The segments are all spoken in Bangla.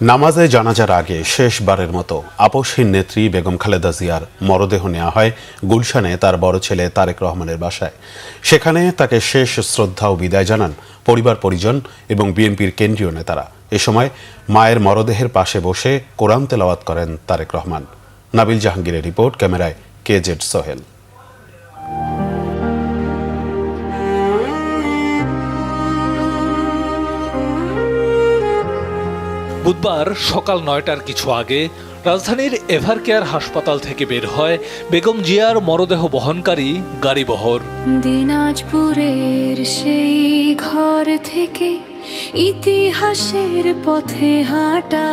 নামাজে জানাজার আগে শেষবারের মতো আপসহীন নেত্রী বেগম খালেদা জিয়ার মরদেহ নেওয়া হয় গুলশানে তার বড় ছেলে তারেক রহমানের বাসায়। সেখানে তাকে শেষ শ্রদ্ধা ও বিদায় জানান পরিবার পরিজন এবং বিএনপির কেন্দ্রীয় নেতারা। এ সময় মায়ের মরদেহের পাশে বসে কোরআন তেলাওয়াত করেন তারেক রহমান। নাবিল জাহাঙ্গীরের রিপোর্ট, ক্যামেরায় কেজেড সোহেল। বুধবার সকাল ৯টার কিছু আগে রাজধানীর এভারকেয়ার হাসপাতাল থেকে বের হয় বেগম জিয়ার মরদেহ বহনকারী গাড়িবহর। দিনাজপুরের সেই ঘর থেকে ইতিহাসের পথে হাঁটা।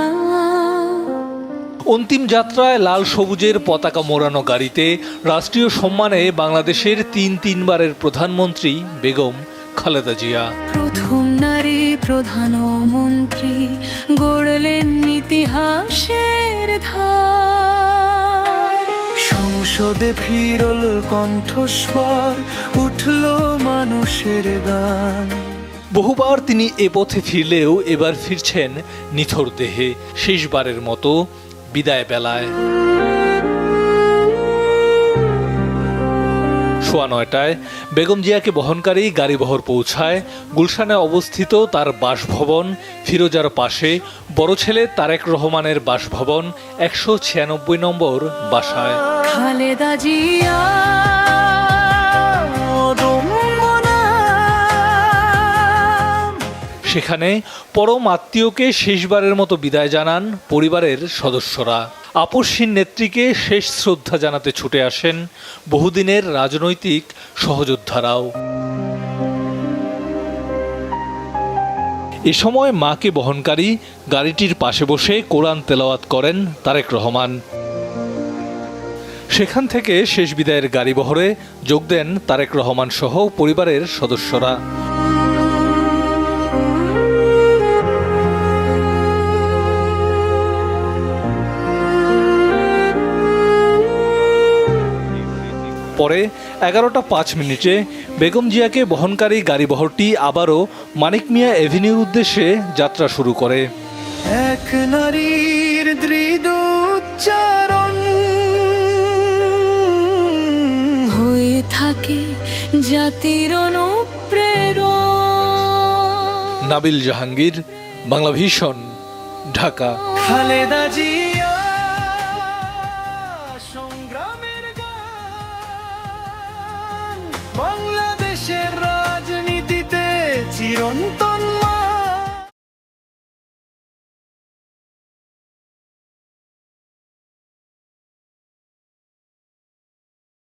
অন্তিম যাত্রায় লাল সবুজের পতাকা মোড়ানো গাড়িতে রাষ্ট্রীয় সম্মানে বাংলাদেশের তিনবারের প্রধানমন্ত্রী বেগম খালেদা জিয়া। প্রথম নারী প্রধানমন্ত্রী গড়লেন ইতিহাসের ধার। সংসদে ফিরল কণ্ঠস্বর, উঠল মানুষের গান। বহুবার তিনি এ পথে ফিরলেও এবার ফিরছেন নিথর দেহে, শেষবারের মতো বিদায় বেলায়। সোয়া ৯টায় বেগম জিয়াকে বহনকারী গাড়িবহর পৌঁছায় গুলশানে অবস্থিত তার বাসভবন ফিরোজার পাশে বড় ছেলে তারেক রহমানের বাসভবন ১৯৬ নম্বর বাসায়। খালেদা জিয়া সেখানে পরম আত্মীয়কে শেষবারের মতো বিদায় জানান পরিবারের সদস্যরা। আপসহীন নেত্রীকে শেষ শ্রদ্ধা জানাতে ছুটে আসেন বহুদিনের রাজনৈতিক সহযোদ্ধারাও। এ সময় মাকে বহনকারী গাড়িটির পাশে বসে কোরআন তেলাওয়াত করেন তারেক রহমান। সেখান থেকে শেষ বিদায়ের গাড়িবহরে যোগ দেন তারেক রহমান সহ পরিবারের সদস্যরা। পরে ১১টা ৫ মিনিটে বেগম জিয়াকে বহনকারী গাড়িবহরটি আবারও মানিক মিয়া এভিনিউর উদ্দেশ্যে যাত্রা শুরু করে। এক নারীর দৃঢ় উচ্চারণ হয়ে থাকে জাতির অনুপ্রেরণা। নাবিল জাহাঙ্গীর, বাংলা ভিশন, ঢাকা। খালেদা জিয়া বাংলাদেশের রাজনীতিতে চিরন্তন।